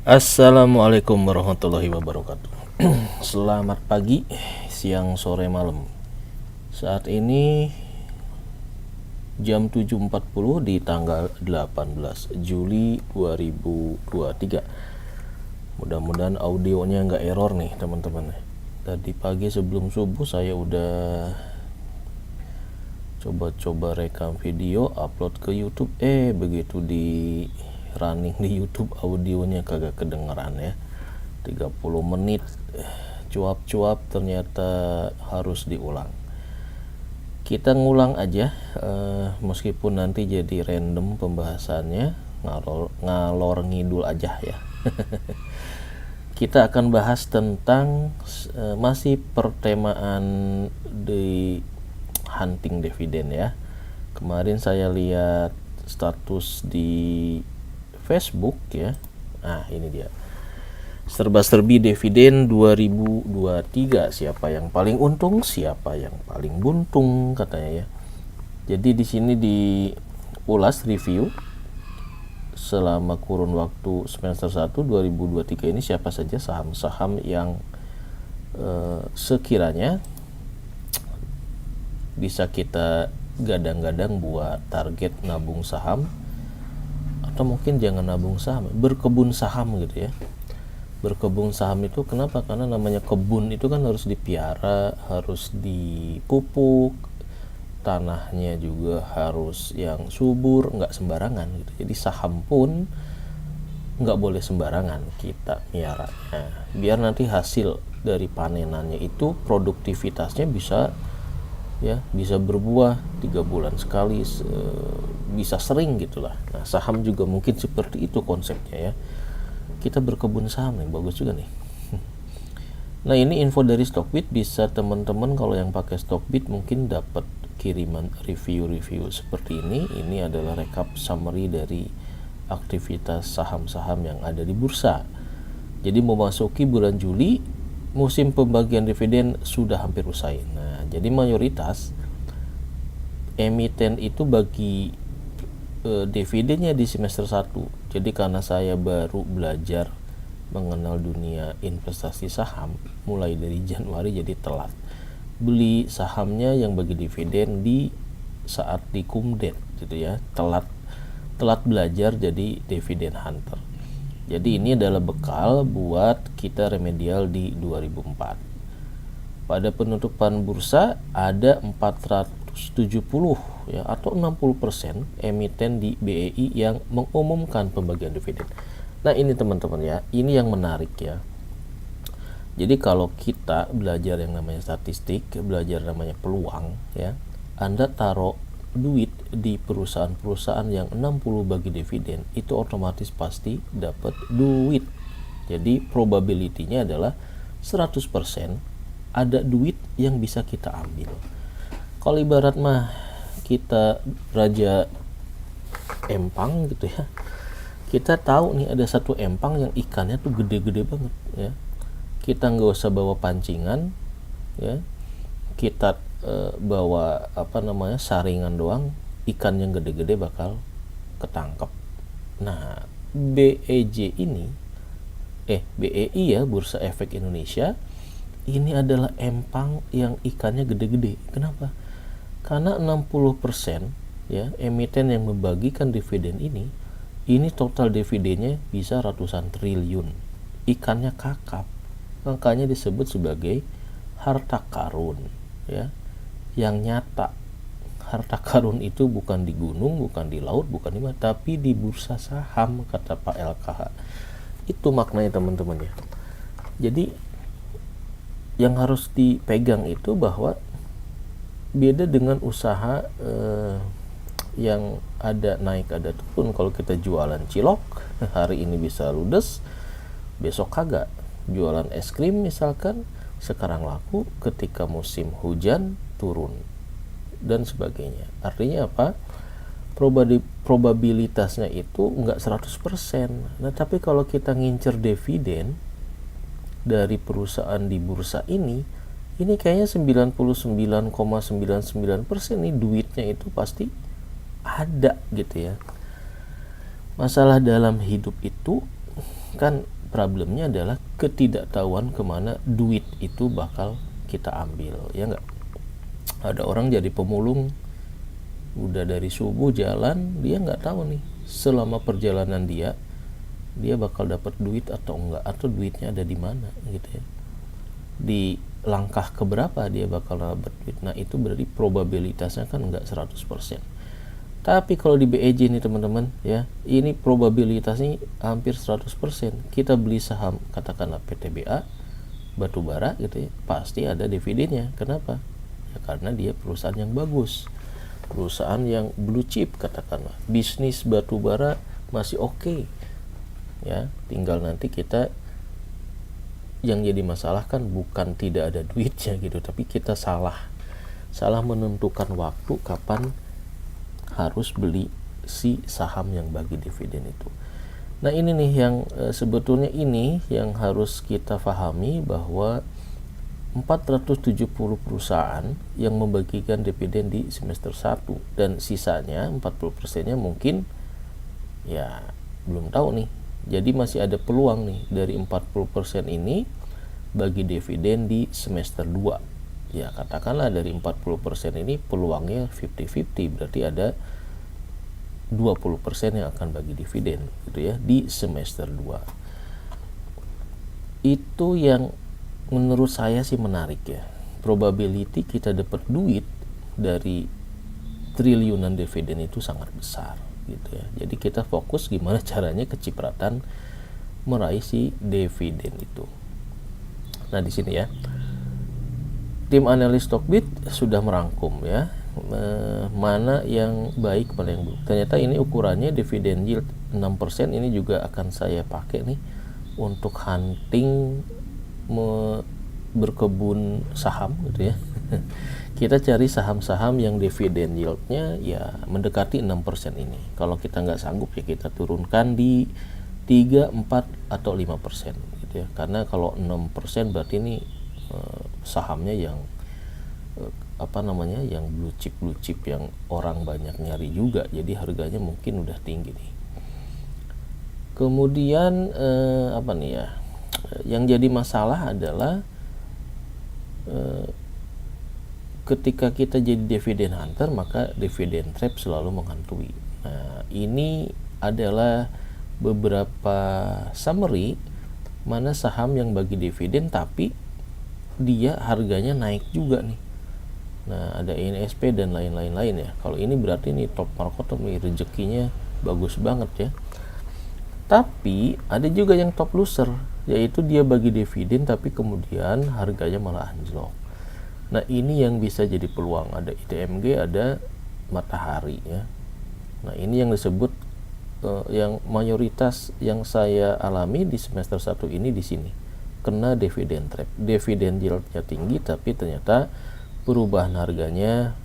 Assalamualaikum warahmatullahi wabarakatuh. Selamat pagi, siang, sore, malam. Saat ini jam 7.40 di tanggal 18 Juli 2023. Mudah-mudahan audionya nggak error nih teman-teman. Tadi pagi sebelum subuh saya udah coba-coba rekam video, upload ke YouTube. Begitu di running di YouTube audionya kagak kedengeran ya. 30 menit cuap-cuap ternyata harus diulang. Kita ngulang aja, meskipun nanti jadi random pembahasannya, ngalor ngidul aja ya. Kita akan bahas tentang masih pertemaan di hunting dividen ya. Kemarin saya lihat status di Facebook ya. Nah, ini dia. Serba-serbi dividen 2023, siapa yang paling untung, siapa yang paling buntung katanya ya. Jadi di sini diulas review selama kurun waktu semester 1 2023 ini siapa saja saham-saham yang sekiranya bisa kita gadang-gadang buat target nabung saham, atau mungkin jangan nabung saham, berkebun saham gitu ya. Berkebun saham itu kenapa? Karena namanya kebun itu kan harus dipiara, harus dipupuk, tanahnya juga harus yang subur, nggak sembarangan gitu. Jadi saham pun nggak boleh sembarangan kita miaranya, biar nanti hasil dari panenannya itu produktivitasnya bisa berbuah 3 bulan sekali, bisa sering gitulah. Nah, saham juga mungkin seperti itu konsepnya ya. Kita berkebun saham nih, bagus juga nih. Nah, ini info dari Stockbit, bisa teman-teman kalau yang pakai Stockbit mungkin dapat kiriman review-review seperti ini. Ini adalah recap summary dari aktivitas saham-saham yang ada di bursa. Jadi memasuki bulan Juli, musim pembagian dividen sudah hampir usai. Nah, jadi mayoritas emiten itu bagi dividennya di semester 1. Jadi karena saya baru belajar mengenal dunia investasi saham mulai dari Januari, jadi telat beli sahamnya yang bagi dividen di saat di Kumdet gitu ya. Telat belajar jadi dividen hunter. Jadi ini adalah bekal buat kita remedial di 2004. Pada penutupan bursa ada 470 ya, atau 60% emiten di BEI yang mengumumkan pembagian dividen. Nah, ini teman-teman ya, ini yang menarik ya. Jadi kalau kita belajar yang namanya statistik, belajar namanya peluang ya, Anda taruh duit di perusahaan-perusahaan yang 60 bagi dividen, itu otomatis pasti dapat duit. Jadi probability-nya adalah 100% ada duit yang bisa kita ambil. Kalau ibarat mah kita raja empang gitu ya, kita tahu nih ada satu empang yang ikannya tuh gede-gede banget ya. Kita nggak usah bawa pancingan ya, kita bawa saringan doang, ikan yang gede-gede bakal ketangkep. Nah, BEI ya, Bursa Efek Indonesia, ini adalah empang yang ikannya gede-gede. Kenapa? Karena 60% ya emiten yang membagikan dividen ini total dividennya bisa ratusan triliun. Ikannya kakap. Makanya disebut sebagai harta karun ya, yang nyata. Harta karun itu bukan di gunung, bukan di laut, bukan di mana, tapi di bursa saham, kata Pak LKH. Itu maknanya teman-teman ya. Jadi yang harus dipegang itu bahwa beda dengan usaha yang ada naik ada turun. Kalau kita jualan cilok, hari ini bisa ludes, besok kagak. Jualan es krim misalkan, sekarang laku, ketika musim hujan turun dan sebagainya. Artinya apa? Probabilitasnya itu enggak 100%. Nah, tapi kalau kita ngincer dividen dari perusahaan di bursa ini kayaknya 99,99% nih duitnya itu pasti ada gitu ya. Masalah dalam hidup itu kan problemnya adalah ketidaktahuan kemana duit itu bakal kita ambil, ya nggak? Ada orang jadi pemulung udah dari subuh jalan, dia nggak tahu nih selama perjalanan dia bakal dapat duit atau enggak, atau duitnya ada di mana gitu ya, di langkah keberapa dia bakal dapat duit. Nah itu berarti probabilitasnya kan enggak 100%. Tapi kalau di BEJ nih teman-teman ya, ini probabilitasnya hampir 100%. Kita beli saham katakanlah PTBA, batubara gitu ya, pasti ada dividennya. Kenapa? Ya karena dia perusahaan yang bagus, perusahaan yang blue chip katakanlah, bisnis batubara masih oke. Ya, tinggal nanti kita yang jadi masalah kan bukan tidak ada duitnya gitu, tapi kita salah menentukan waktu kapan harus beli si saham yang bagi dividen itu. Nah ini nih yang sebetulnya ini yang harus kita pahami, bahwa 470 perusahaan yang membagikan dividen di semester 1 dan sisanya 40%-nya mungkin ya belum tahu nih. Jadi masih ada peluang nih dari 40% ini bagi dividen di semester 2. Ya katakanlah dari 40% ini peluangnya 50-50, berarti ada 20% yang akan bagi dividen gitu ya di semester 2. Itu yang menurut saya sih menarik ya. Probability kita dapat duit dari triliunan dividen itu sangat besar gitu ya. Jadi kita fokus gimana caranya kecipratan meraih si dividen itu. Nah di sini ya, tim analis Stockbit sudah merangkum ya, mana yang baik mana yang buruk. Ternyata ini ukurannya dividen yield 6%, ini juga akan saya pakai nih untuk hunting berkebun saham gitu ya. Kita cari saham-saham yang dividen yieldnya ya mendekati 6% ini. Kalau kita nggak sanggup ya kita turunkan di 3, 4 atau 5% gitu ya. Karena kalau 6% berarti ini sahamnya yang yang blue chip yang orang banyak nyari juga, jadi harganya mungkin udah tinggi nih. Kemudian yang jadi masalah adalah ketika kita jadi dividen hunter, maka dividen trap selalu menghantui. Nah ini adalah beberapa summary mana saham yang bagi dividen tapi dia harganya naik juga nih. Nah ada INSP dan lain-lain ya. Kalau ini berarti nih top market nih, rezekinya bagus banget ya. Tapi ada juga yang top loser, yaitu dia bagi dividen tapi kemudian harganya malah anjlok. Nah ini yang bisa jadi peluang. Ada ITMG, ada Matahari ya. Nah ini yang disebut yang mayoritas yang saya alami di semester 1 ini di sini kena dividen trap. Dividen yieldnya tinggi tapi ternyata perubahan harganya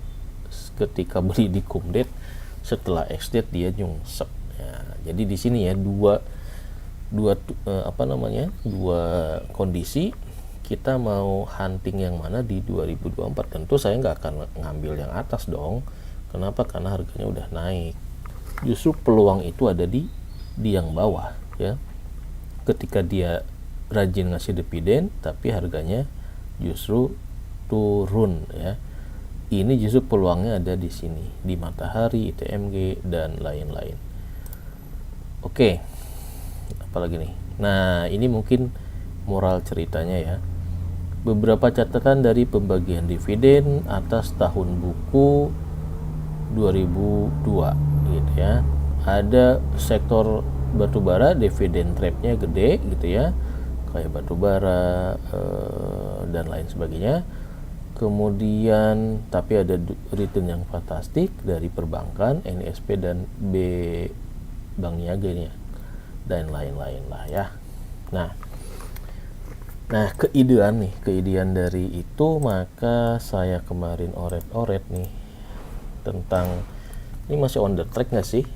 ketika beli di cum-date setelah ex-date dia nyungsep ya. Jadi di sini ya dua kondisi. Kita mau hunting yang mana di 2024? Tentu saya nggak akan ngambil yang atas dong. Kenapa? Karena harganya udah naik. Justru peluang itu ada di yang bawah ya. Ketika dia rajin ngasih dividen tapi harganya justru turun ya. Ini justru peluangnya ada di sini, di Matahari, ITMG dan lain-lain. Oke. Apalagi nih? Nah, ini mungkin moral ceritanya ya. Beberapa catatan dari pembagian dividen atas tahun buku 2002 gitu ya. Ada sektor batubara dividen trapnya gede gitu ya, kayak batubara dan lain sebagainya. Kemudian tapi ada return yang fantastik dari perbankan, NSP dan Bank Niaga ini ya, dan lain-lain lah ya. Nah keidean dari itu, maka saya kemarin oret nih tentang ini masih on the track nggak sih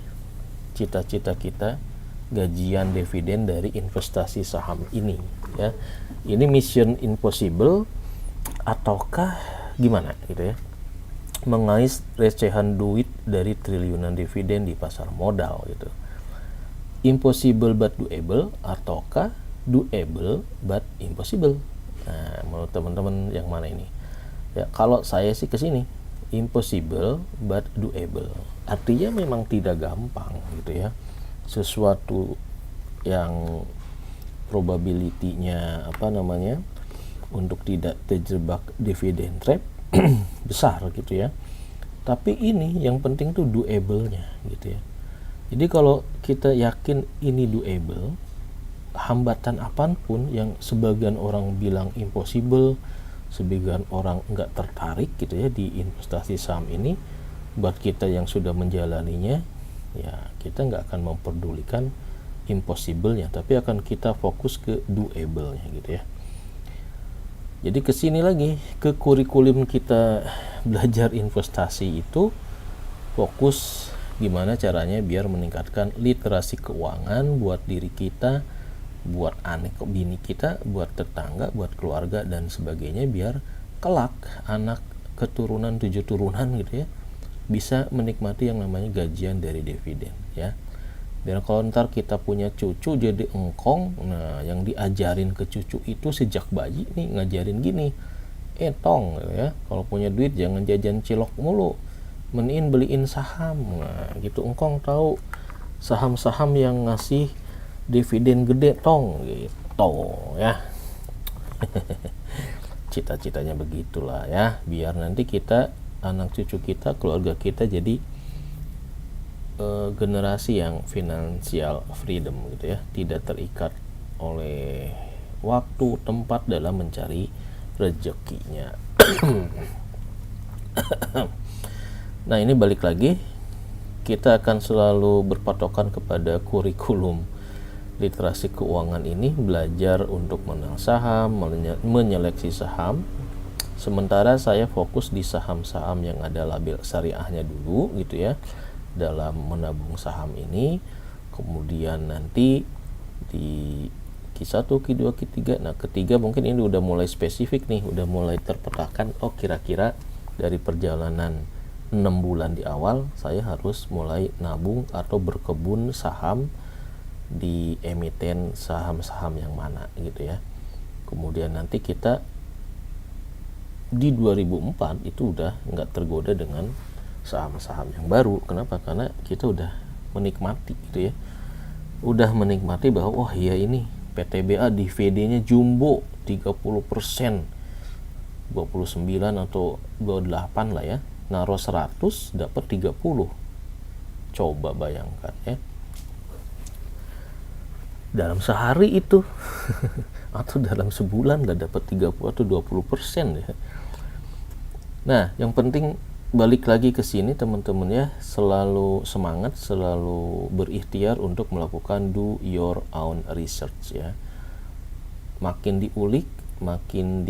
cita-cita kita gajian dividen dari investasi saham ini ya. Ini mission impossible ataukah gimana gitu ya, mengais recehan duit dari triliunan dividen di pasar modal gitu. Impossible but doable ataukah doable but impossible. Nah, menurut teman-teman yang mana ini? Ya, kalau saya sih ke sini, impossible but doable. Artinya memang tidak gampang gitu ya. Sesuatu yang probability-nya untuk tidak terjebak dividend trap besar gitu ya. Tapi ini yang penting tuh doable-nya gitu ya. Jadi kalau kita yakin ini doable, hambatan apapun yang sebagian orang bilang impossible, sebagian orang nggak tertarik gitu ya di investasi saham ini, buat kita yang sudah menjalaninya, ya kita nggak akan memperdulikan impossible-nya, tapi akan kita fokus ke doable-nya gitu ya. Jadi kesini lagi ke kurikulum kita belajar investasi itu fokus gimana caranya biar meningkatkan literasi keuangan buat diri kita, buat anak bini kita, buat tetangga, buat keluarga dan sebagainya, biar kelak anak keturunan 7 turunan gitu ya bisa menikmati yang namanya gajian dari dividen ya. Dan kalau ntar kita punya cucu jadi engkong, nah yang diajarin ke cucu itu sejak bayi nih, ngajarin gini, tong ya, kalau punya duit jangan jajan cilok mulu, mending beliin saham. Nah gitu, engkong tahu saham-saham yang ngasih dividen gede tong gitu ya. Cita-citanya begitulah ya, biar nanti kita, anak cucu kita, keluarga kita jadi generasi yang financial freedom gitu ya, tidak terikat oleh waktu tempat dalam mencari rezekinya. Nah ini balik lagi, kita akan selalu berpatokan kepada kurikulum literasi keuangan ini, belajar untuk mengenal saham, menyeleksi saham. Sementara saya fokus di saham-saham yang ada label syariahnya dulu gitu ya dalam menabung saham ini. Kemudian nanti di Q1, Q2, Q3, nah ketiga mungkin ini udah mulai spesifik nih, udah mulai terpetakan, oh kira-kira dari perjalanan 6 bulan di awal saya harus mulai nabung atau berkebun saham di emiten saham-saham yang mana gitu ya. Kemudian nanti kita di 2004 itu udah nggak tergoda dengan saham-saham yang baru. Kenapa? Karena kita udah menikmati gitu ya, udah menikmati bahwa oh iya ini PTBA DVD-nya jumbo 30%, 29 atau 28 lah ya, naruh 100 dapat 30. Coba bayangkan ya, dalam sehari itu atau dalam sebulan udah dapat 30 atau 20% ya. Nah yang penting balik lagi ke sini teman-teman ya, selalu semangat, selalu berikhtiar untuk melakukan do your own research ya. Makin diulik, makin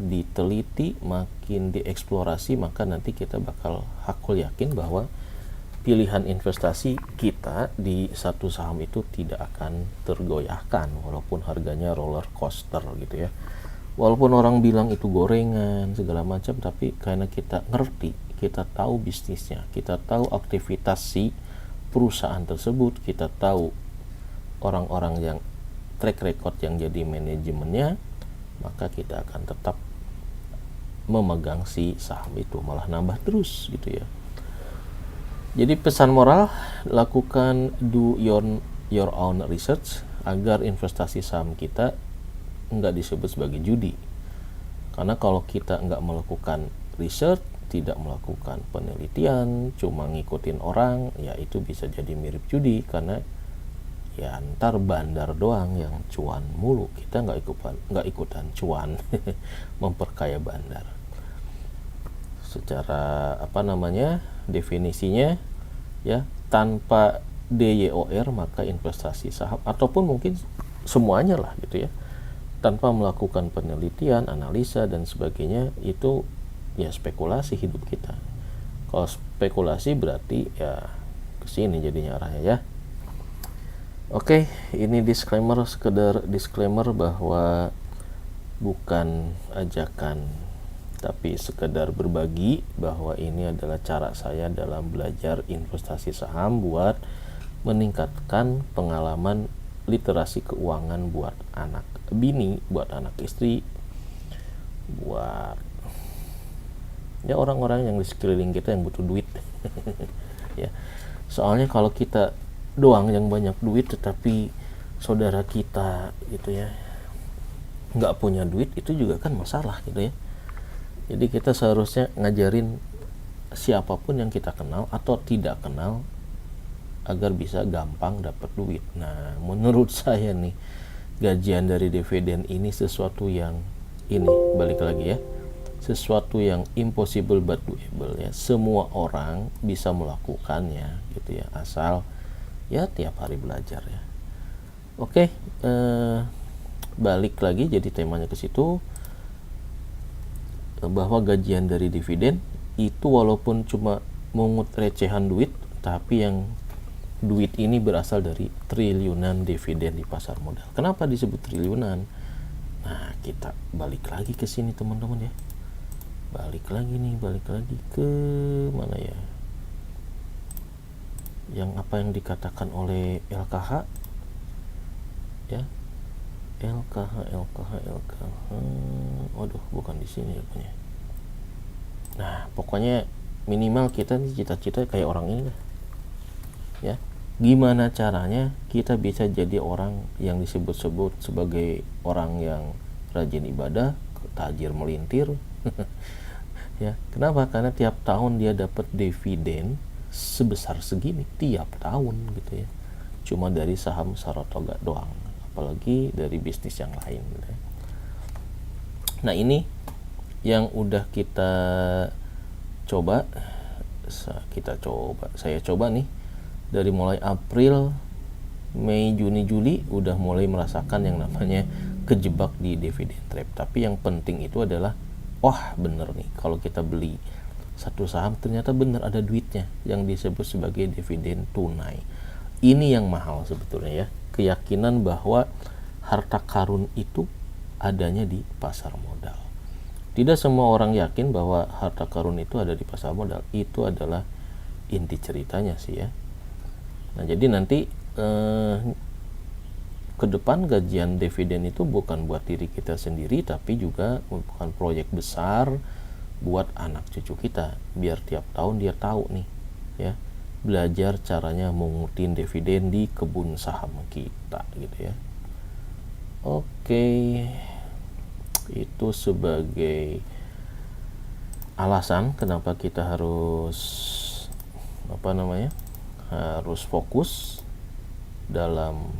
diteliti, makin dieksplorasi, maka nanti kita bakal hakul yakin bahwa pilihan investasi kita di satu saham itu tidak akan tergoyahkan walaupun harganya roller coaster gitu ya. Walaupun orang bilang itu gorengan segala macam, tapi karena kita ngerti, kita tahu bisnisnya, kita tahu aktivitas si perusahaan tersebut, kita tahu orang-orang yang track record yang jadi manajemennya, maka kita akan tetap memegang si saham itu, malah nambah terus gitu ya. Jadi pesan moral, lakukan do your own research agar investasi saham kita nggak disebut sebagai judi. Karena kalau kita nggak melakukan research, tidak melakukan penelitian, cuma ngikutin orang, ya itu bisa jadi mirip judi. Karena ya ntar bandar doang yang cuan mulu, kita nggak ikutan cuan memperkaya bandar. Secara definisinya ya, tanpa DYOR maka investasi saham ataupun mungkin semuanya lah gitu ya, tanpa melakukan penelitian, analisa dan sebagainya, itu ya spekulasi hidup kita. Kalau spekulasi berarti ya kesini jadinya arahnya ya. Oke, ini sekedar disclaimer bahwa bukan ajakan tapi sekedar berbagi bahwa ini adalah cara saya dalam belajar investasi saham buat meningkatkan pengalaman literasi keuangan buat anak bini, buat anak istri, buat ya orang-orang yang di sekeliling kita yang butuh duit. Ya, soalnya kalau kita doang yang banyak duit tetapi saudara kita gitu ya nggak punya duit, itu juga kan masalah gitu ya. Jadi kita seharusnya ngajarin siapapun yang kita kenal atau tidak kenal agar bisa gampang dapat duit. Nah, menurut saya nih, gajian dari dividen ini sesuatu yang ini, balik lagi ya, sesuatu yang impossible but doable ya. Semua orang bisa melakukannya gitu ya, asal ya tiap hari belajar ya. Oke, balik lagi, jadi temanya ke situ, bahwa gajian dari dividen itu walaupun cuma mungut recehan duit, tapi yang duit ini berasal dari triliunan dividen di pasar modal. Kenapa disebut triliunan? Nah, kita balik lagi ke sini teman-teman ya. Balik lagi ke mana ya? Yang apa yang dikatakan oleh LKH ya. LKH. Waduh, bukan di sini ya punya. Nah, pokoknya minimal kita nih cita-cita kayak orang ini lah. Ya. Gimana caranya kita bisa jadi orang yang disebut-sebut sebagai orang yang rajin ibadah, tajir melintir. Ya, kenapa? Karena tiap tahun dia dapat dividen sebesar segini tiap tahun gitu ya. Cuma dari saham Saratoga doang, apalagi dari bisnis yang lain. Nah, ini yang udah kita coba, saya coba nih dari mulai April, Mei, Juni, Juli udah mulai merasakan yang namanya kejebak di dividen trap. Tapi yang penting itu adalah, wah bener nih, kalau kita beli satu saham ternyata bener ada duitnya yang disebut sebagai dividen tunai. Ini yang mahal sebetulnya ya, keyakinan bahwa harta karun itu adanya di pasar modal. Tidak semua orang yakin bahwa harta karun itu ada di pasar modal. Itu adalah inti ceritanya sih ya. Nah, jadi nanti ke depan gajian dividen itu bukan buat diri kita sendiri, tapi juga bukan proyek besar buat anak cucu kita, biar tiap tahun dia tahu nih ya, belajar caranya mengutin dividen di kebun saham kita gitu ya. Oke, itu sebagai alasan kenapa kita harus harus fokus dalam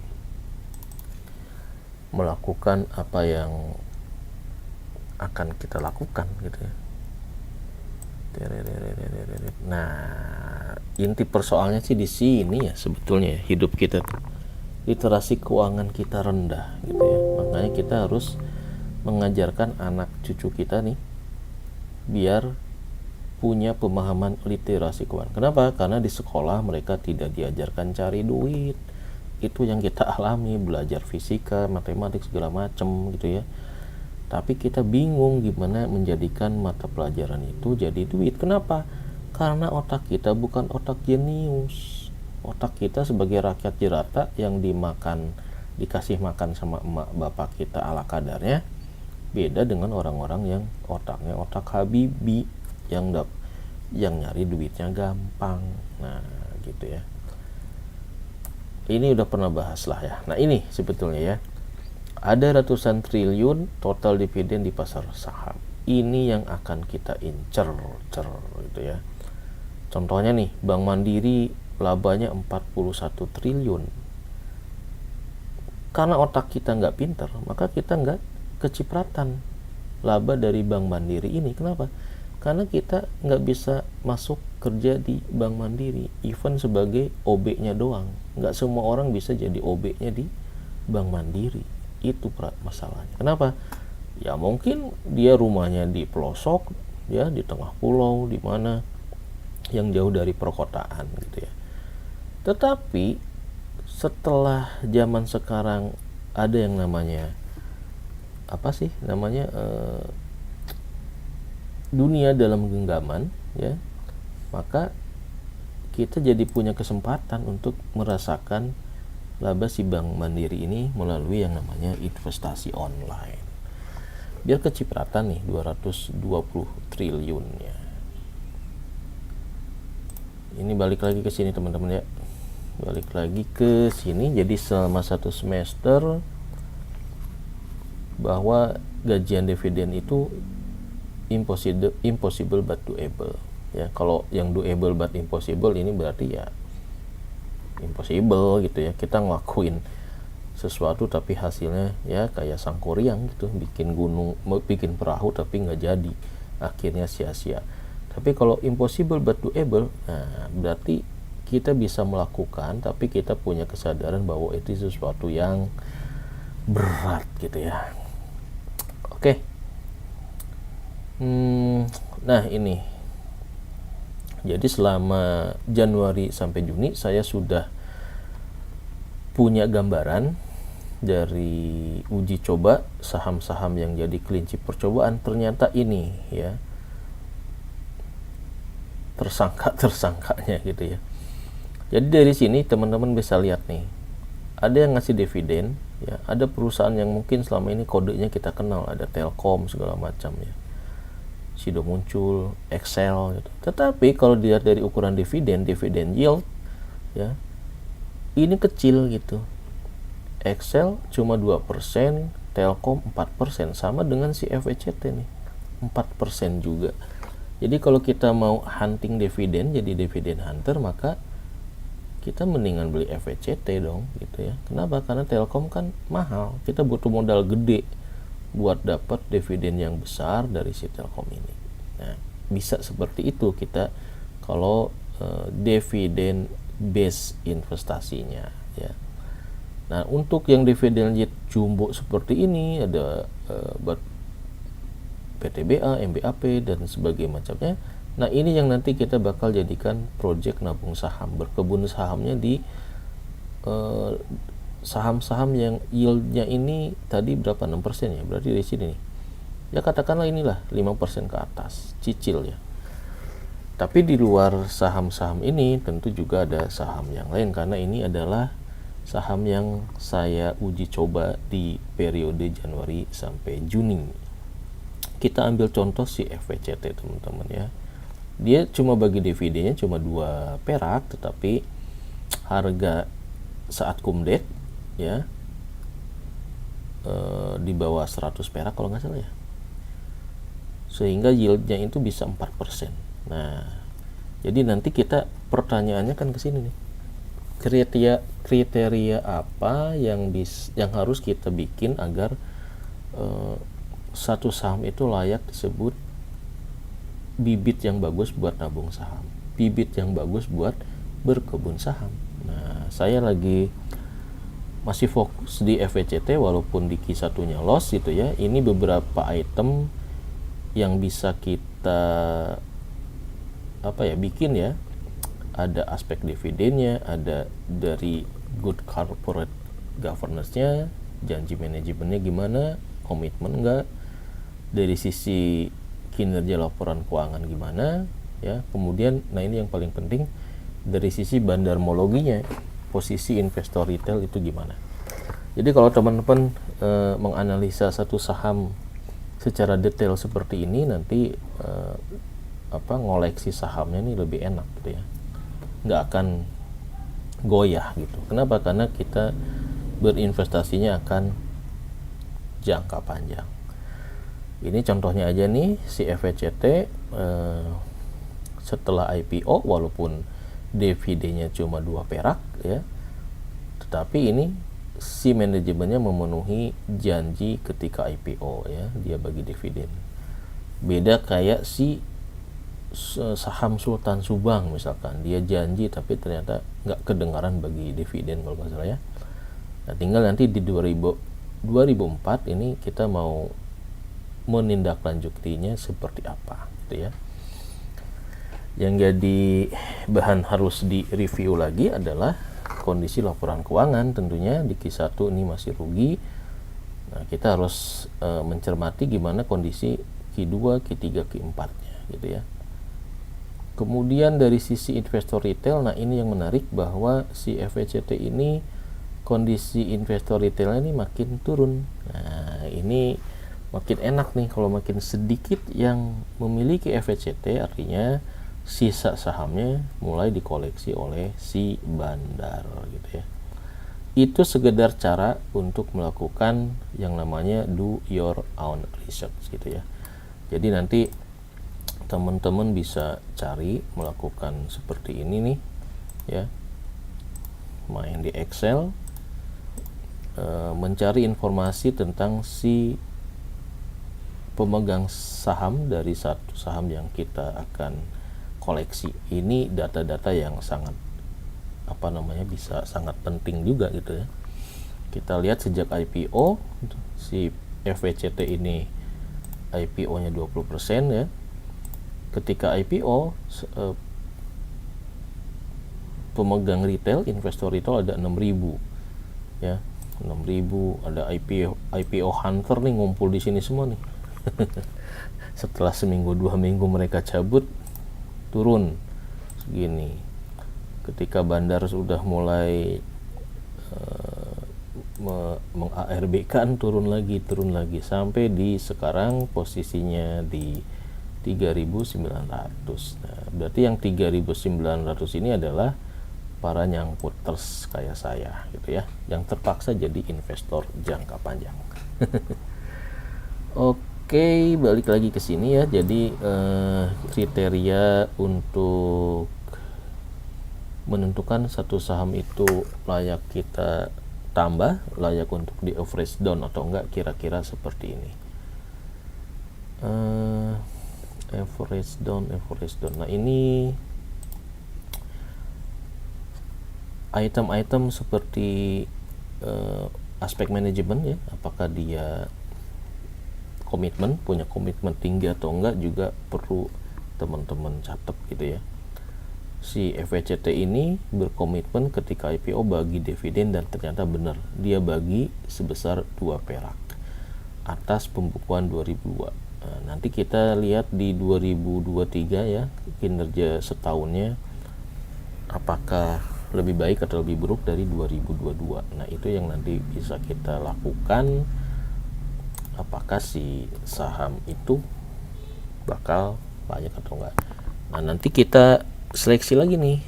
melakukan apa yang akan kita lakukan gitu ya. Nah, inti persoalannya sih di sini ya sebetulnya, hidup kita tuh literasi keuangan kita rendah gitu ya. Makanya kita harus mengajarkan anak cucu kita nih biar punya pemahaman literasi keuangan. Kenapa? Karena di sekolah mereka tidak diajarkan cari duit. Itu yang kita alami, belajar fisika, matematik segala macem gitu ya. Tapi kita bingung gimana menjadikan mata pelajaran itu jadi duit. Kenapa? Karena otak kita bukan otak jenius. Otak kita sebagai rakyat jelata yang dikasih makan sama emak bapak kita ala kadarnya, beda dengan orang-orang yang otaknya otak Habibi, yang nyari duitnya gampang. Nah, gitu ya. Ini udah pernah bahas lah ya. Nah, ini sebetulnya ya, ada ratusan triliun total dividen di pasar saham. Ini yang akan kita incer gitu ya. Contohnya nih, Bank Mandiri labanya 41 triliun. Karena otak kita nggak pinter, maka kita nggak kecipratan laba dari Bank Mandiri ini. Kenapa? Karena kita nggak bisa masuk kerja di Bank Mandiri, even sebagai OB-nya doang. Nggak semua orang bisa jadi OB-nya di Bank Mandiri. Itu masalahnya. Kenapa? Ya mungkin dia rumahnya di pelosok, ya di tengah pulau, di mana yang jauh dari perkotaan gitu ya. Tetapi setelah zaman sekarang ada yang namanya dunia dalam genggaman ya, maka kita jadi punya kesempatan untuk merasakan laba si Bank Mandiri ini melalui yang namanya investasi online. Biar kecipratan nih 220 triliun ya. Ini balik lagi ke sini teman-teman ya. Balik lagi ke sini. Jadi selama 1 semester bahwa gajian dividen itu impossible but doable ya. Kalau yang doable but impossible ini berarti ya impossible gitu ya, kita ngelakuin sesuatu tapi hasilnya ya kayak Sangkuriang gitu, bikin gunung, bikin perahu tapi nggak jadi, akhirnya sia-sia. Tapi kalau impossible but doable, nah berarti kita bisa melakukan tapi kita punya kesadaran bahwa itu sesuatu yang berat gitu ya. Oke. Nah ini, jadi selama Januari sampai Juni saya sudah punya gambaran dari uji coba saham-saham yang jadi kelinci percobaan. Ternyata ini ya tersangkanya gitu ya. Jadi dari sini teman-teman bisa lihat nih, ada yang ngasih dividen ya, ada perusahaan yang mungkin selama ini kodenya kita kenal, ada Telkom segala macam ya, sudah muncul Excel gitu. Tetapi kalau dilihat dari ukuran dividen yield ya, ini kecil gitu. Excel cuma 2%, Telkom 4%, sama dengan si FECT nih 4% juga. Jadi kalau kita mau hunting dividen, jadi dividen hunter, maka kita mendingan beli FECT dong gitu ya. Kenapa? Karena Telkom kan mahal, kita butuh modal gede buat dapat dividen yang besar dari si Telkom ini. Nah, bisa seperti itu kita kalau dividen base investasinya ya. Nah, untuk yang dividen yield jumbo seperti ini ada PTBA, MBAP dan sebagainya macamnya. Nah, ini yang nanti kita bakal jadikan project nabung saham, berkebun sahamnya di saham-saham yang yieldnya ini tadi berapa, 6% ya, berarti di sini nih ya, katakanlah inilah 5% ke atas, cicil ya. Tapi di luar saham-saham ini tentu juga ada saham yang lain, karena ini adalah saham yang saya uji coba di periode Januari sampai Juni. Kita ambil contoh si FECT teman-teman ya. Dia cuma bagi dividennya cuma 2 perak, tetapi harga saat kumdek ya di bawah 100 perak kalau nggak salah ya, sehingga yieldnya itu bisa 4%. Nah, jadi nanti kita pertanyaannya kan ke sini nih, kriteria apa yang harus kita bikin agar satu saham itu layak disebut bibit yang bagus buat nabung saham, bibit yang bagus buat berkebun saham. Nah, saya lagi masih fokus di FECT walaupun di Q1-nya loss gitu ya. Ini beberapa item yang bisa kita bikin ya. Ada aspek dividennya, ada dari good corporate governance-nya, janji manajemennya gimana, komitmen enggak, dari sisi kinerja laporan keuangan gimana ya. Kemudian nah ini yang paling penting, dari sisi bandarmologinya, posisi investor retail itu gimana. Jadi kalau teman-teman menganalisa satu saham secara detail seperti ini, nanti ngoleksi sahamnya ini lebih enak gitu ya, nggak akan goyah gitu. Kenapa? Karena kita berinvestasinya akan jangka panjang. Ini contohnya aja nih, si FECT setelah IPO walaupun dividennya cuma 2 perak ya, tetapi ini si manajemennya memenuhi janji ketika IPO ya, dia bagi dividen. Beda kayak si saham Sultan Subang misalkan, dia janji tapi ternyata nggak kedengaran bagi dividen kalau nggak salah ya. Nah, tinggal nanti di 2004 ini kita mau menindaklanjutinya seperti apa gitu ya. Yang jadi bahan harus direview lagi adalah kondisi laporan keuangan. Tentunya di Q1 ini masih rugi. Nah, kita harus mencermati gimana kondisi Q2, Q3, Q4-nya gitu ya. Kemudian dari sisi investor retail, nah ini yang menarik bahwa si FECT ini kondisi investor retailnya ini makin turun. Nah, ini makin enak nih kalau makin sedikit yang memiliki FECT, artinya sisa sahamnya mulai dikoleksi oleh si bandar gitu ya. Itu sekedar cara untuk melakukan yang namanya do your own research gitu ya. Jadi nanti teman-teman bisa cari, melakukan seperti ini nih ya, main di Excel, mencari informasi tentang si pemegang saham dari satu saham yang kita akan koleksi. Ini data-data yang sangat bisa sangat penting juga gitu ya. Kita lihat sejak IPO si FECT ini IPO-nya 20% ya. Ketika IPO pemegang retail, investor retail ada 6.000 ya. 6.000, ada IPO hunter nih ngumpul di sini semua nih. Setelah seminggu 2 minggu mereka cabut, turun segini. Ketika bandar sudah mulai meng-ARB-kan, turun lagi sampai di sekarang posisinya di 3.900. Nah, berarti yang 3.900 ini adalah para nyangkuters kayak saya gitu ya, yang terpaksa jadi investor jangka panjang. Oke, balik lagi ke sini ya. Jadi kriteria untuk menentukan satu saham itu layak kita tambah, layak untuk di average down atau enggak, kira-kira seperti ini. Average down. Nah, ini item-item seperti aspek manajemen ya, apakah dia punya komitmen tinggi atau enggak, juga perlu teman-teman catat gitu ya. Si FECT ini berkomitmen ketika IPO bagi dividen, dan ternyata benar dia bagi sebesar 2 perak atas pembukuan 2002. Nah, nanti kita lihat di 2023 ya, kinerja setahunnya apakah lebih baik atau lebih buruk dari 2022. Nah, itu yang nanti bisa kita lakukan, apakah si saham itu bakal layak atau enggak. Nah, nanti kita seleksi lagi nih,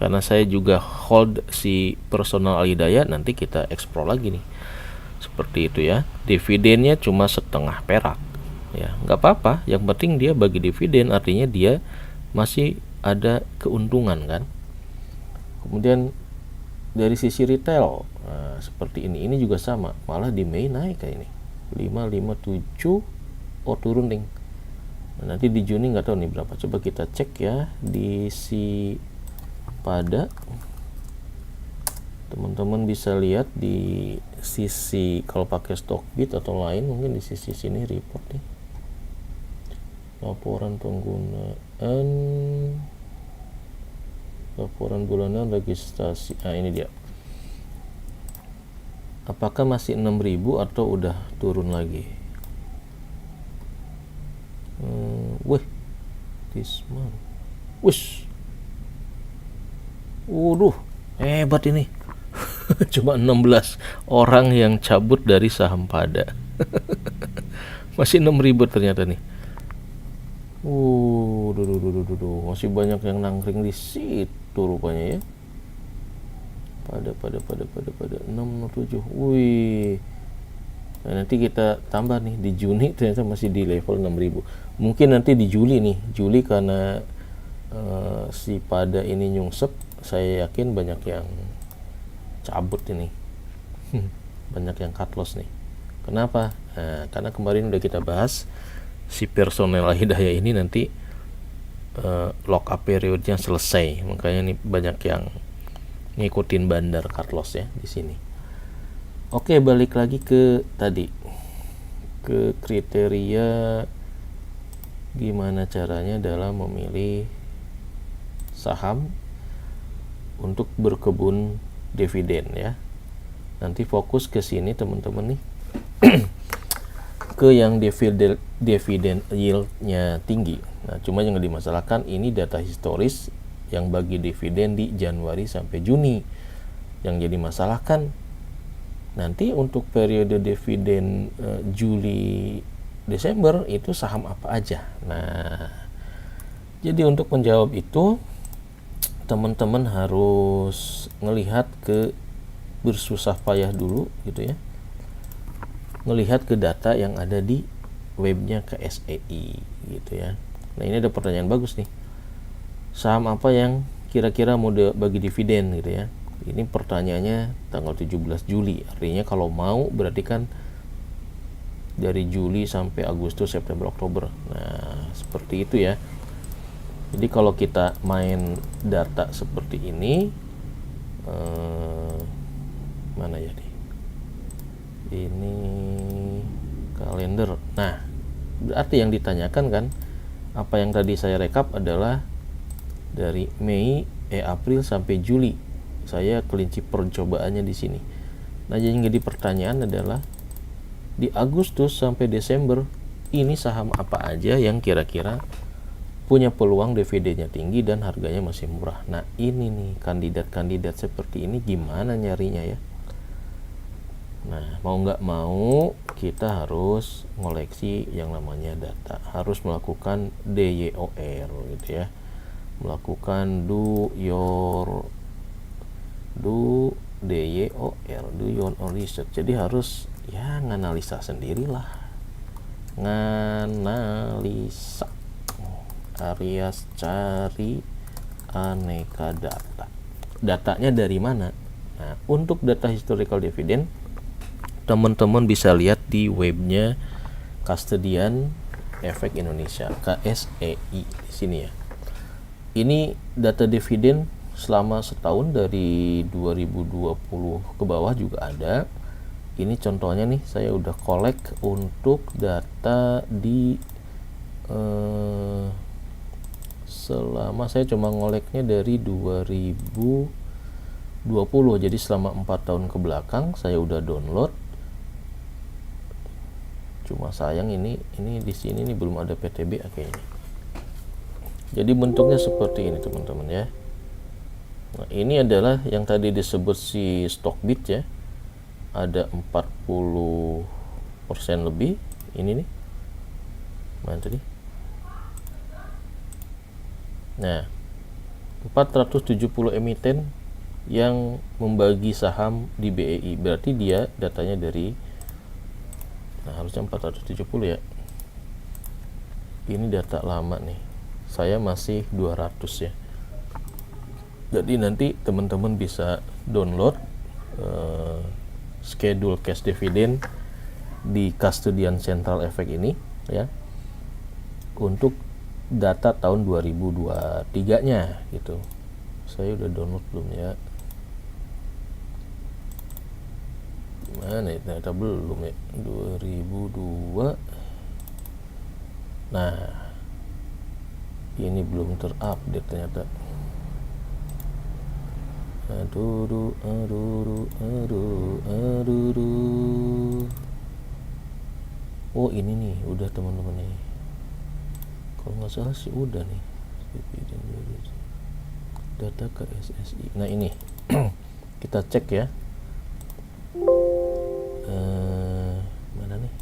karena saya juga hold si personal Alhidayah, nanti kita explore lagi nih seperti itu ya. Dividennya cuma setengah perak ya, nggak apa-apa, yang penting dia bagi dividen, artinya dia masih ada keuntungan kan. Kemudian dari sisi retail, nah, seperti ini juga sama, malah di Mei naik kayak ini 557, oh turun nih. Nah, nanti di Juni nggak tahu nih berapa, coba kita cek ya di si pada. Teman-teman bisa lihat di sisi, kalau pakai Stockbit atau lain mungkin di sisi sini report nih, laporan penggunaan, laporan bulanan registrasi. Nah, ini dia, apakah masih 6.000 atau udah turun lagi. Wih, this month, wish, waduh, hebat ini. Cuma 16 orang yang cabut dari saham pada. Masih 6.000 ternyata nih. Masih banyak yang nangkring di situ rupanya ya. Pada 607. Wih. Nah, nanti kita tambah nih di Juni, ternyata masih di level 6.000. Mungkin nanti di Juli nih, karena si pada ini nyungsep, saya yakin banyak yang cabut ini. Banyak yang cut loss nih. Kenapa? Nah, karena kemarin udah kita bahas si personel Alhidayah ini nanti lock up periodnya selesai, makanya nih banyak yang ngikutin bandar cut loss ya di sini. Oke, balik lagi ke tadi, ke kriteria gimana caranya dalam memilih saham untuk berkebun dividen ya. Nanti fokus ke sini teman-teman nih. Ke yang dividen yield-nya tinggi. Nah, cuma yang dimasalahkan ini data historis yang bagi dividen di Januari sampai Juni. Yang jadi masalah kan nanti untuk periode dividen Juli Desember itu saham apa aja. Nah, jadi untuk menjawab itu teman-teman harus ngelihat ke bersusah payah dulu gitu ya, ngelihat ke data yang ada di webnya KSEI gitu ya. Nah, ini ada pertanyaan bagus nih, saham apa yang kira-kira mau bagi dividen gitu ya. Ini pertanyaannya tanggal 17 Juli, artinya kalau mau berarti kan dari Juli sampai Agustus, September, Oktober. Nah, seperti itu ya. Jadi kalau kita main data seperti ini, mana ya nih? Ini kalender. Nah, berarti yang ditanyakan kan, apa yang tadi saya rekap adalah dari April sampai Juli. Saya kelinci percobaannya di sini. Nah, yang jadi pertanyaan adalah di Agustus sampai Desember ini saham apa aja yang kira-kira punya peluang dividennya tinggi dan harganya masih murah. Nah, ini nih kandidat-kandidat seperti ini gimana nyarinya ya. Nah, mau nggak mau kita harus ngoleksi yang namanya data, harus melakukan DYOR gitu ya, melakukan do your own research. Jadi harus ya nganalisa sendirilah, nganalisa alias cari aneka data. Datanya dari mana? Nah, untuk data historical dividend teman-teman bisa lihat di webnya Custodian Efek Indonesia, KSEI di sini ya. Ini data dividen selama setahun dari 2020 ke bawah juga ada. Ini contohnya nih, saya udah collect untuk data di selama saya cuma ngoleknya dari 2020, jadi selama 4 tahun ke belakang saya udah download. Cuma sayang ini di sini nih belum ada PTB kayaknya. Jadi bentuknya seperti ini teman-teman ya. Nah, ini adalah yang tadi disebut si Stockbit ya. Ada 40% lebih. Ini nih. Mana tadi? Nah, 470 emiten yang membagi saham di BEI. Berarti dia datanya dari, nah harusnya 470 ya. Ini data lama nih. Saya masih 200 ya. Jadi nanti teman-teman bisa download schedule cash dividend di Custodian Central Effect ini ya, untuk data tahun 2023 nya gitu. Saya udah download belum ya? Mana ya? Ternyata belum ya. 2002. Nah, ini belum terupdate ternyata. Aduh. Oh, ini nih udah teman-teman nih. Kalau nggak salah sih udah nih. Data KSSI. Nah, ini kita cek ya. Mana nih?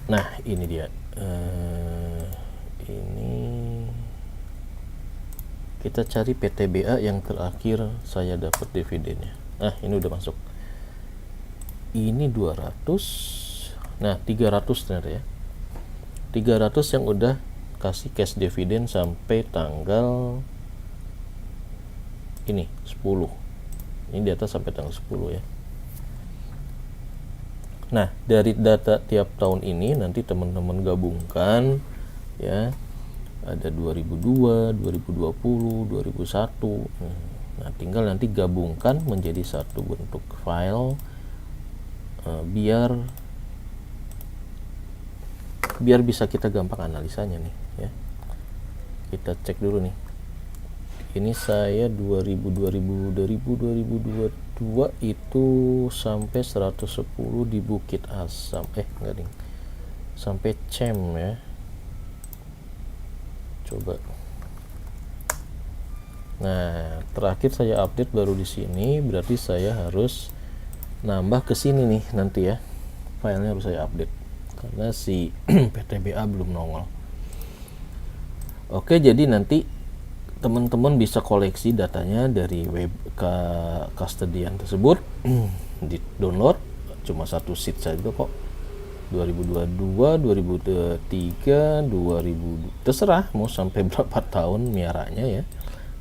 Nah, ini dia. Ini kita cari PTBA yang terakhir saya dapat dividennya. Nah, ini udah masuk. Ini 200. Nah, 300 ternyata ya. 300 yang udah kasih cash dividen sampai tanggal ini 10. Ini data sampai tanggal 10 ya. Nah, dari data tiap tahun ini nanti teman-teman gabungkan ya. Ada 2002, 2020, 2001. Nah, tinggal nanti gabungkan menjadi satu bentuk file biar bisa kita gampang analisanya nih ya. Kita cek dulu nih. Ini saya 2022 itu sampai 110 di Bukit Asam. Enggak ding. Sampai Cem ya. Coba Nah, terakhir saya update baru di sini, berarti saya harus nambah ke sini nih nanti ya. Filenya harus saya update karena si PTBA belum nongol. Oke, jadi nanti teman-teman bisa koleksi datanya dari web ke custodian tersebut di download cuma satu sheet saja kok. 2022, 2023, 2000 terserah mau sampai berapa tahun miaranya ya.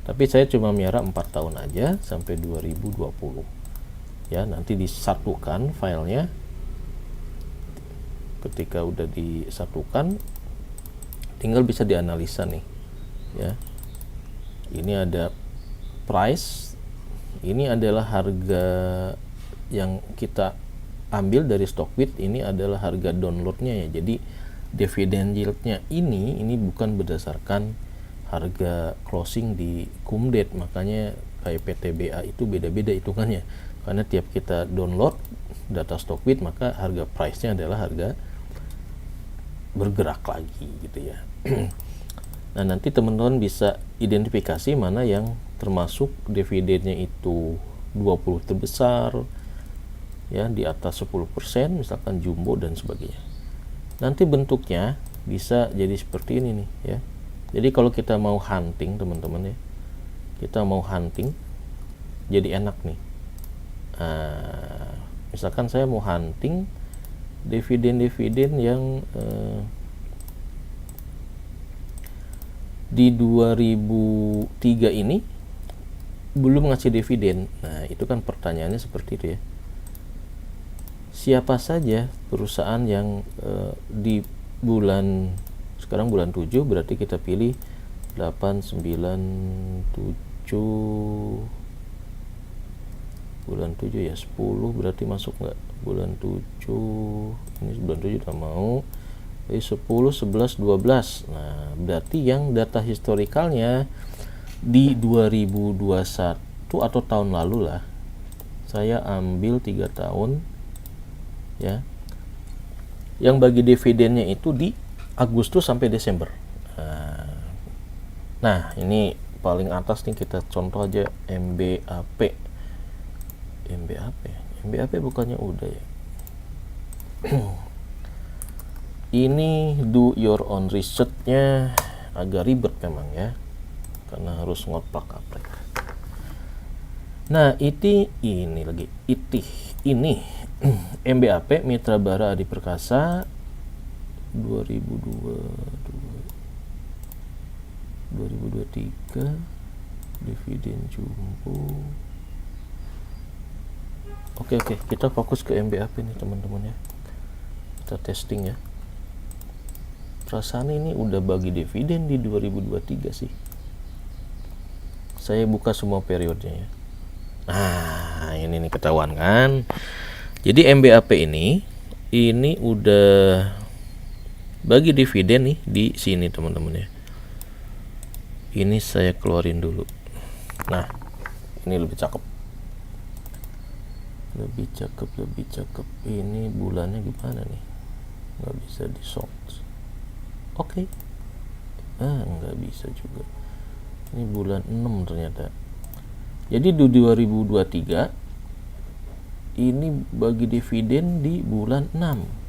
Tapi saya cuma miara 4 tahun aja sampai 2020. Ya, nanti disatukan filenya. Ketika udah disatukan tinggal bisa dianalisa nih. Ya. Ini ada price. Ini adalah harga yang kita ambil dari Stockbit, ini adalah harga downloadnya ya. Jadi dividend yieldnya ini bukan berdasarkan harga closing di Kumdet, makanya kayak PTBA itu beda-beda hitungannya. Karena tiap kita download data Stockbit maka harga price-nya adalah harga bergerak lagi gitu ya. Nah, nanti teman-teman bisa identifikasi mana yang termasuk dividennya itu 20 terbesar ya, di atas 10%, misalkan jumbo dan sebagainya. Nanti bentuknya bisa jadi seperti ini nih ya. Jadi kalau kita mau hunting teman-teman ya, kita mau hunting jadi enak nih. Misalkan saya mau hunting dividen yang di 2003 ini belum ngasih dividen. Nah, itu kan pertanyaannya seperti itu ya. Siapa saja perusahaan yang di bulan sekarang bulan 7, berarti kita pilih 8, 9, 7 bulan 7 ya, 10 berarti masuk nggak? Bulan 7 ini bulan 7 udah mau. Jadi 10, 11, 12. Nah, berarti yang data historikalnya di 2021 atau tahun lalu lah. Saya ambil 3 tahun ya, yang bagi dividennya itu di Agustus sampai Desember. Nah, ini paling atas nih, kita contoh aja MBAP. MBAP bukannya udah ya. Ini do your own research-nya agak ribet memang ya, karena harus ngoprek-aprek. Nah, ini lagi ini MBAP Mitra Bara Adi Perkasa 2023 dividen jumbo. Oke, kita fokus ke MBAP nih teman-teman ya. Kita testing ya. Perasaan ini udah bagi dividen di 2023 sih. Saya buka semua periodenya ya. Nah, ini nih ketahuan kan. Jadi MBAP ini udah bagi dividen nih di sini teman-teman ya. Ini saya keluarin dulu. Nah, ini lebih cakep. Lebih cakep. Ini bulannya gimana nih? Nggak bisa di sort. Oke. Nggak bisa juga. Ini bulan 6 ternyata. Jadi di 2023 ini bagi dividen di bulan 6.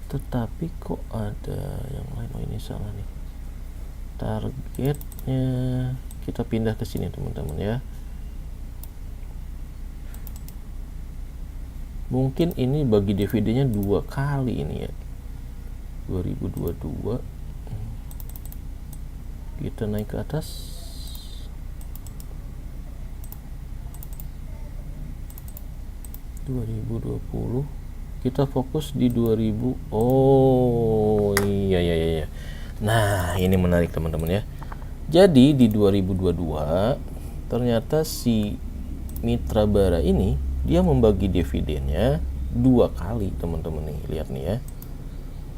Tetapi kok ada yang lain? Oh, ini salah nih. Targetnya kita pindah ke sini teman-teman ya. Mungkin ini bagi dividennya 2 kali ini ya. 2022 kita naik ke atas. (2020) kita fokus di 2000. Oh iya. Nah, ini menarik teman-teman ya. Jadi di 2022 ternyata si Mitra Bara ini dia membagi dividennya 2 kali teman-teman nih. Lihat nih ya.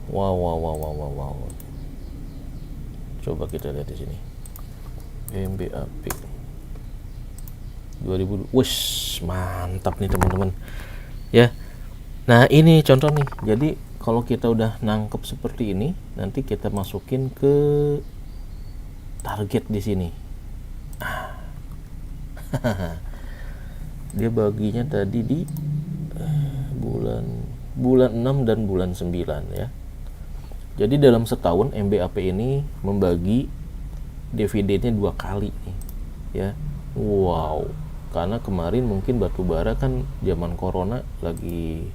Wow. Coba kita lihat di sini. MBAP 2000. Wush, mantap nih teman-teman. Ya. Nah, ini contoh nih. Jadi kalau kita udah nangkep seperti ini, nanti kita masukin ke target di sini. Dia baginya tadi di bulan 6 dan bulan 9 ya. Jadi dalam setahun MBAP ini membagi dividennya 2 kali nih ya. Wow, karena kemarin mungkin batubara kan zaman corona lagi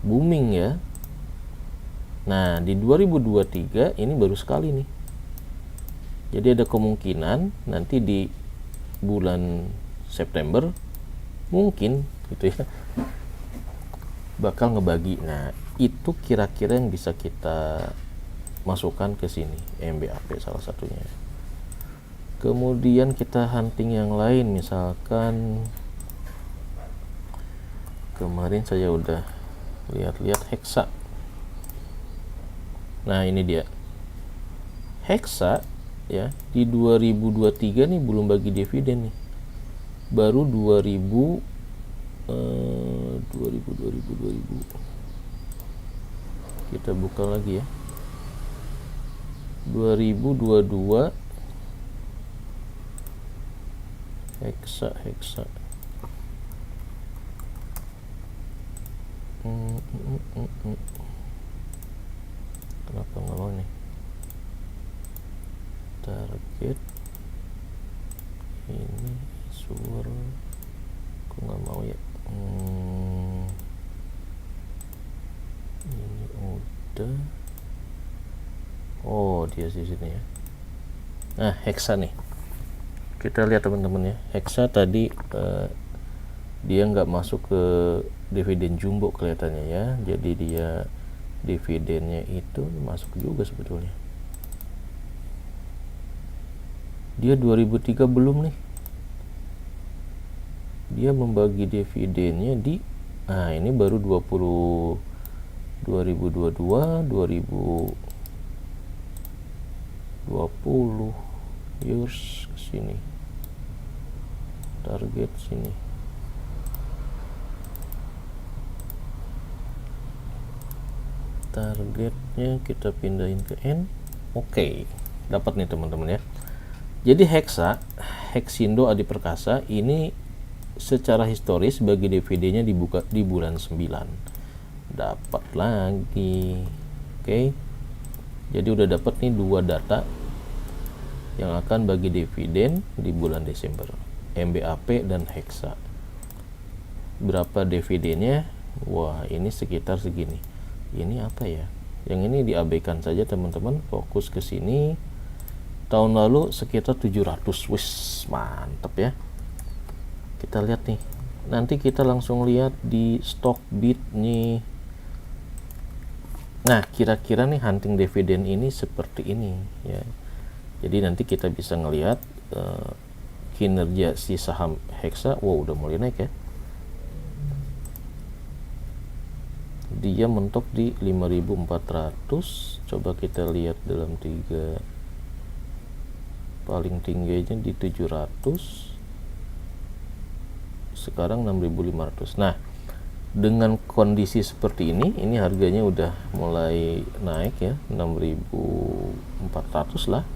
booming ya. Nah, di 2023 ini baru sekali nih. Jadi ada kemungkinan nanti di bulan September mungkin gitu ya bakal ngebagi. Nah, itu kira-kira yang bisa kita masukkan ke sini, MBAP salah satunya. Kemudian kita hunting yang lain, misalkan kemarin saya udah lihat-lihat Hexa. Nah, ini dia Hexa ya, di 2023 nih belum bagi dividen nih, baru 2000 kita buka lagi ya, 2022 Hexa kenapa nggak mau nih target ini suara kok nggak mau ya. Ini udah, oh dia di sini ya. Nah, Hexa nih kita lihat teman-teman ya, Hexa tadi dia nggak masuk ke dividen jumbo kelihatannya ya, jadi dia dividennya itu masuk juga sebetulnya. Dia 2003 belum nih, dia membagi dividennya di, nah ini baru 2022 2020 years kesini, target sini. Targetnya kita pindahin ke N. Oke, dapat nih teman-teman ya. Jadi Hexindo Adi Perkasa ini secara historis bagi dividennya dibuka di bulan 9. Dapat lagi. Oke. Jadi udah dapat nih 2 data yang akan bagi dividen di bulan Desember. MBAP dan Hexa. Berapa dividennya? Wah, ini sekitar segini. Ini apa ya? Yang ini diabaikan saja teman-teman, fokus ke sini. Tahun lalu sekitar 700. Wis, mantap ya. Kita lihat nih. Nanti kita langsung lihat di Stockbit nih. Nah, kira-kira nih hunting dividen ini seperti ini ya. Jadi nanti kita bisa ngelihat kinerja si saham Hexa. Wow, udah mulai naik ya. Dia mentok di 5.400. Coba kita lihat dalam 3, paling tingginya di 700, sekarang 6.500. Nah, dengan kondisi seperti ini harganya udah mulai naik ya, 6.400 lah.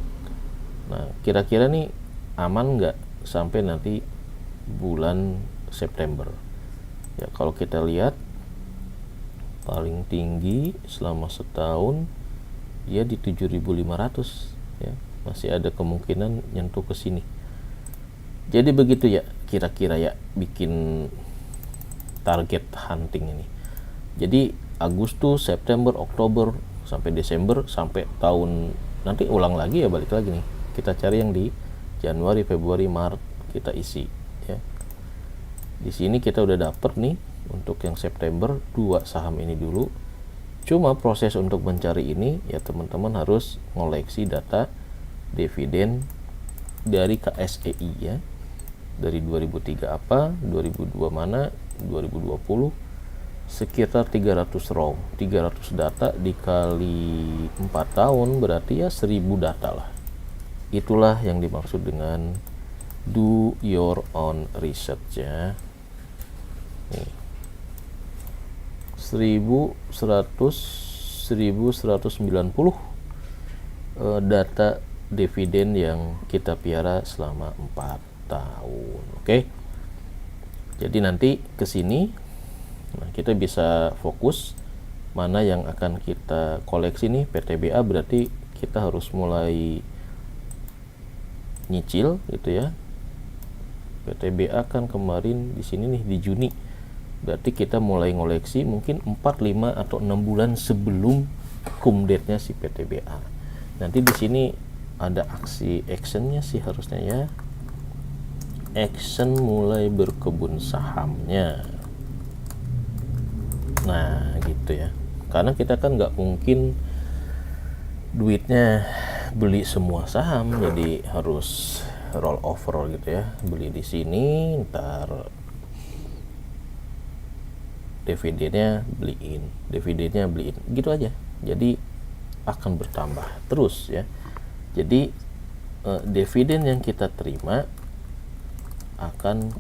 Nah, kira-kira nih aman nggak sampai nanti bulan September ya? Kalau kita lihat paling tinggi selama setahun ya di 7.500 ya, masih ada kemungkinan nyentuh ke sini. Jadi begitu ya kira-kira ya bikin target hunting ini. Jadi Agustus, September, Oktober sampai Desember, sampai tahun nanti ulang lagi ya, balik lagi nih. Kita cari yang di Januari, Februari, Maret kita isi ya. Di sini kita udah dapet nih untuk yang September 2 saham ini dulu. Cuma proses untuk mencari ini ya teman-teman harus ngoleksi data dividen dari KSEI ya. Dari 2003 apa, 2002 mana, 2020 sekitar 300 raw, 300 data dikali 4 tahun berarti ya 1000 data lah. Itulah yang dimaksud dengan do your own research ya. Nih. 1190 data dividen yang kita piara selama 4 tahun. Oke. Jadi nanti ke sini kita bisa fokus mana yang akan kita koleksi nih. PTBA berarti kita harus mulai nyicil gitu ya. PTBA kan kemarin di sini nih di Juni. Berarti kita mulai ngoleksi mungkin 4, 5 atau 6 bulan sebelum cum date-nya si PTBA. Nanti di sini ada actionnya sih harusnya ya. Action mulai berkebun sahamnya. Nah gitu ya, karena kita kan nggak mungkin duitnya beli semua saham, jadi harus roll over gitu ya, beli di sini ntar dividennya beliin gitu aja, jadi akan bertambah terus ya. Jadi dividen yang kita terima akan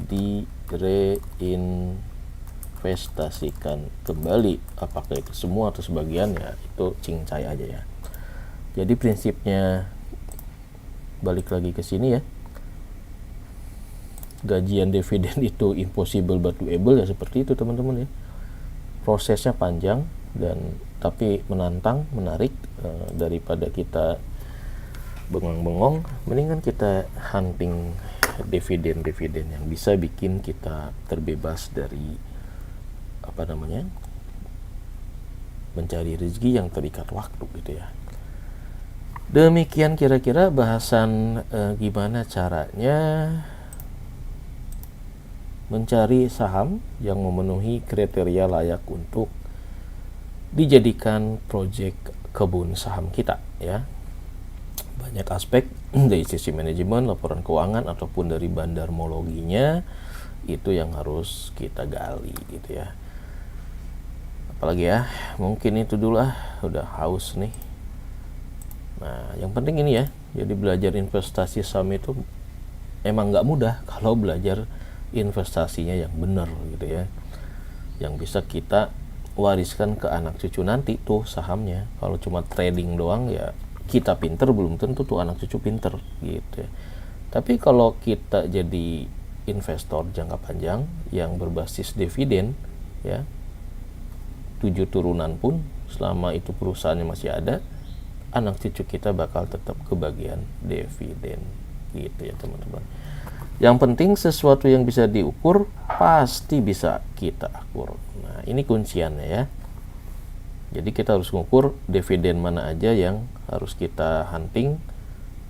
direinvestasikan kembali, apakah itu semua atau sebagian ya itu cincai aja ya. Jadi prinsipnya balik lagi ke sini ya, gajian dividen itu impossible but doable ya, seperti itu teman-teman ya. Prosesnya panjang dan tapi menantang, menarik. Daripada kita bengong-bengong, mendingan kita hunting dividen yang bisa bikin kita terbebas dari mencari rezeki yang terikat waktu gitu ya. Demikian kira-kira bahasan gimana caranya mencari saham yang memenuhi kriteria layak untuk dijadikan proyek kebun saham kita ya. Banyak aspek dari sisi manajemen, laporan keuangan ataupun dari bandarmologinya itu yang harus kita gali gitu ya. Apalagi ya, mungkin itu dulu udah haus nih. Nah yang penting ini ya, jadi belajar investasi saham itu emang nggak mudah kalau belajar investasinya yang benar gitu ya, yang bisa kita wariskan ke anak cucu nanti tuh sahamnya. Kalau cuma trading doang ya kita pinter, belum tentu tuh anak cucu pinter gitu ya. Tapi kalau kita jadi investor jangka panjang yang berbasis dividen ya, 7 turunan pun selama itu perusahaannya masih ada, anak cucu kita bakal tetap kebagian dividen gitu ya teman-teman. Yang penting sesuatu yang bisa diukur pasti bisa kita akur. Nah ini kunciannya ya. Jadi kita harus mengukur dividen mana aja yang harus kita hunting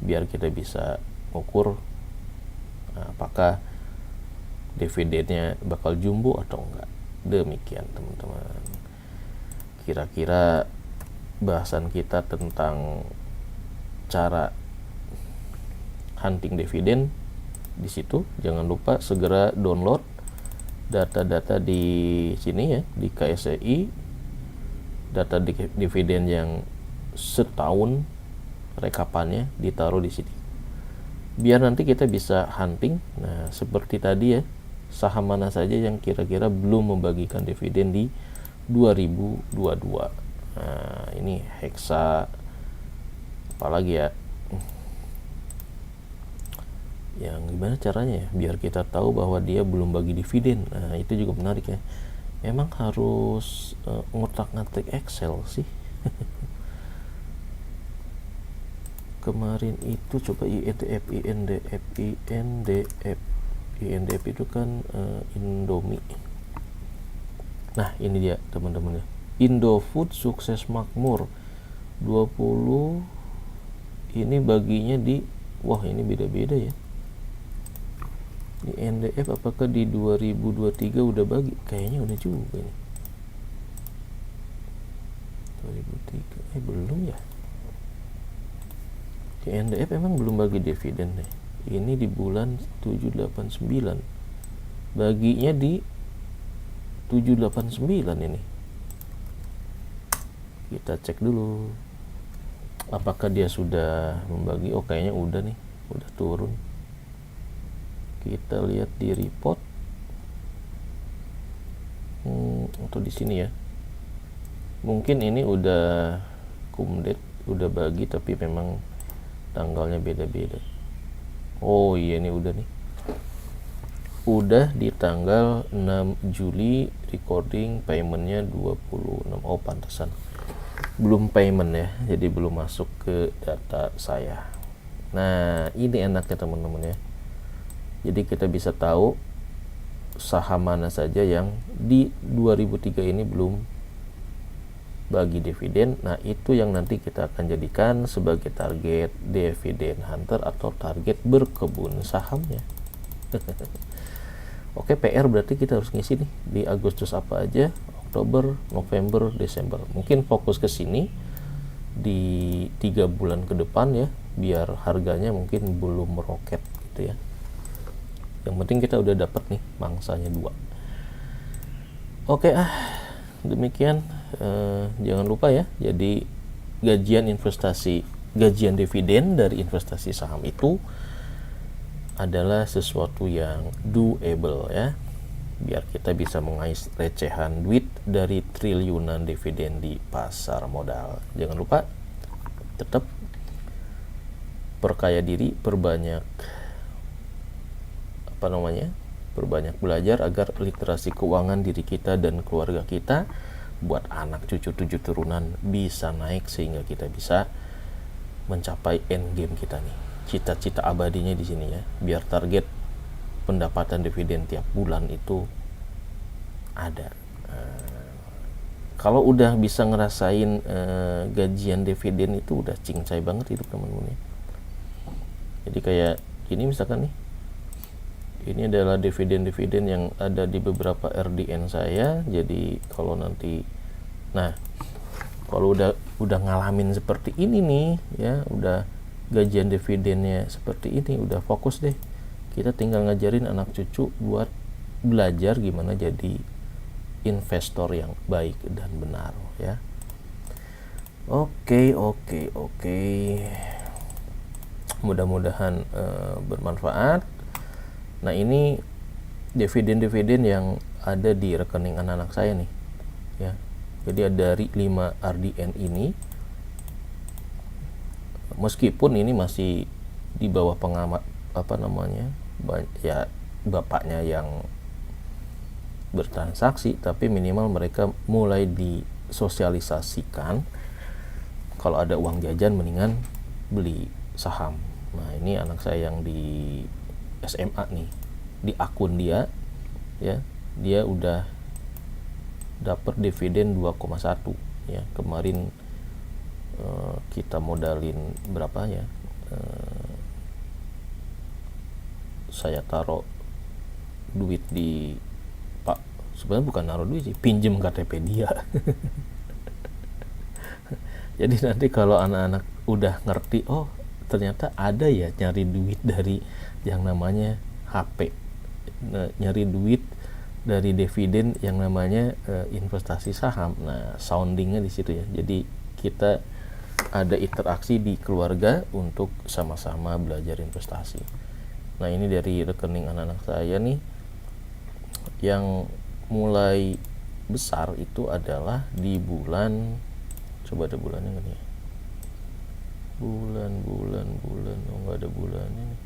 biar kita bisa mengukur apakah dividennya bakal jumbo atau enggak. Demikian teman-teman. Kira-kira bahasan kita tentang cara hunting dividen di situ. Jangan lupa segera download data-data di sini ya, di KSEI, data dividen yang setahun rekapannya ditaruh di sini. Biar nanti kita bisa hunting. Nah, seperti tadi ya, saham mana saja yang kira-kira belum membagikan dividen di 2022. Nah, ini Hexa apalagi ya, yang gimana caranya ya biar kita tahu bahwa dia belum bagi dividen. Nah itu juga menarik ya, emang harus ngotak-ngatik Excel sih. Kemarin itu coba INDF itu kan Indomie. Nah ini dia teman-teman ya, Indofood sukses makmur 20 ini baginya di, wah ini beda-beda ya. Di NDF apakah di 2023 udah bagi? Kayaknya udah juga nih. 2003 belum ya. Di NDF emang belum bagi dividen deh. Ini di bulan 789. Baginya di 789 ini. Kita cek dulu. Apakah dia sudah membagi? Oh kayaknya udah nih, udah turun. Kita lihat di report atau di sini ya. Mungkin ini udah kumdet, udah bagi, tapi memang tanggalnya beda-beda. Oh iya, ini udah nih. Udah di tanggal 6 Juli recording, paymentnya 26. Oh pantesan belum payment ya, jadi belum masuk ke data saya. Nah ini enaknya teman-teman ya, jadi kita bisa tahu saham mana saja yang di 2003 ini belum bagi dividen. Nah itu yang nanti kita akan jadikan sebagai target dividen hunter atau target berkebun sahamnya. Oke, PR berarti kita harus ngisi nih di Agustus apa aja, Oktober, November, Desember. Mungkin fokus ke sini di 3 bulan ke depan ya, biar harganya mungkin belum meroket gitu ya. Yang penting kita udah dapat nih mangsanya 2. Oke, demikian. Jangan lupa ya, jadi gajian dividen dari investasi saham itu adalah sesuatu yang doable ya, biar kita bisa mengais recehan duit dari triliunan dividen di pasar modal. Jangan lupa tetap perkaya diri, perbanyak belajar agar literasi keuangan diri kita dan keluarga kita buat anak cucu 7 turunan bisa naik, sehingga kita bisa mencapai end game kita nih, cita-cita abadinya di sini ya, biar target pendapatan dividen tiap bulan itu ada. Kalau udah bisa ngerasain gajian dividen itu udah cincai banget hidup teman-teman ya. Jadi kayak gini misalkan nih, ini adalah dividen-dividen yang ada di beberapa RDN saya. Jadi kalau nanti, nah kalau udah ngalamin seperti ini nih ya, udah gajian dividennya seperti ini, udah fokus deh, kita tinggal ngajarin anak cucu buat belajar gimana jadi investor yang baik dan benar ya. Oke. Mudah-mudahan bermanfaat. Nah ini dividen-dividen yang ada di rekening anak-anak saya nih ya. Jadi dari 5 RDN ini, meskipun ini masih di bawah pengamat ya bapaknya yang bertransaksi, tapi minimal mereka mulai disosialisasikan kalau ada uang jajan mendingan beli saham. Nah ini anak saya yang di SMA nih, di akun dia ya, dia udah dapat dividen 2,1 ya. Kemarin kita modalin berapa ya, saya taruh duit di sebenarnya bukan naruh duit sih, pinjem KTP dia. Jadi nanti kalau anak-anak udah ngerti, oh ternyata ada ya nyari duit dari yang namanya HP, nyari duit dari dividen yang namanya investasi saham. Nah soundingnya di situ ya. Jadi kita ada interaksi di keluarga untuk sama-sama belajar investasi. Nah ini dari rekening anak-anak saya nih, yang mulai besar itu adalah di bulan, coba ada bulannya nggak nih? Bulan, oh nggak ada bulannya nih.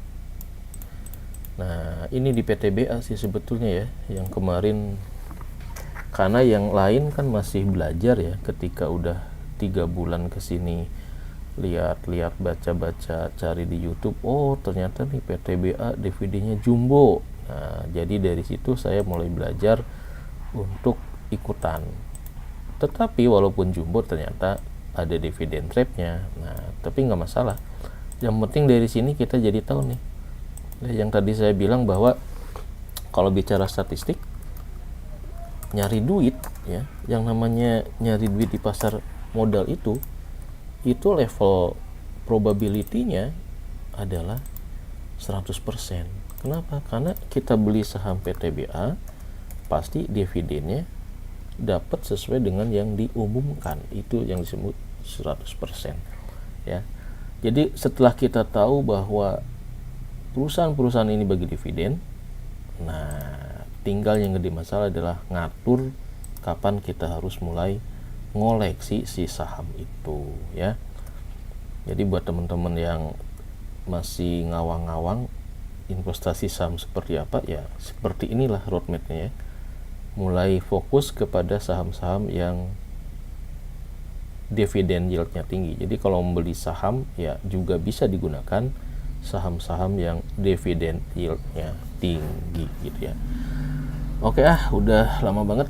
Nah ini di PTBA sih sebetulnya ya, yang kemarin, karena yang lain kan masih belajar ya. Ketika udah 3 bulan kesini, lihat-lihat, baca-baca, cari di YouTube, oh ternyata nih PTBA dividennya jumbo. Nah jadi dari situ saya mulai belajar untuk ikutan. Tetapi walaupun jumbo ternyata ada dividen trapnya. Nah tapi nggak masalah, yang penting dari sini kita jadi tahu nih. Nah, yang tadi saya bilang bahwa kalau bicara statistik, nyari duit ya, yang namanya nyari duit di pasar modal itu level probability-nya adalah 100%. Kenapa? Karena kita beli saham PTBA pasti dividennya dapat sesuai dengan yang diumumkan, itu yang disebut 100% ya. Jadi setelah kita tahu bahwa perusahaan-perusahaan ini bagi dividen. Nah, tinggal yang gede masalah adalah ngatur kapan kita harus mulai ngoleksi si saham itu ya. Jadi buat teman-teman yang masih ngawang-ngawang investasi saham seperti apa, ya seperti inilah roadmapnya ya. Mulai fokus kepada saham-saham yang dividen yieldnya tinggi. Jadi kalau membeli saham ya juga bisa digunakan saham-saham yang dividen yieldnya tinggi gitu ya. Oke, udah lama banget,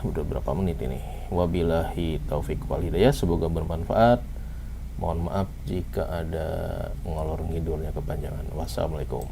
udah berapa menit ini. Wabillahi taufik wal hidayah, semoga bermanfaat. Mohon maaf jika ada ngolor ngidulnya kepanjangan. Wassalamualaikum.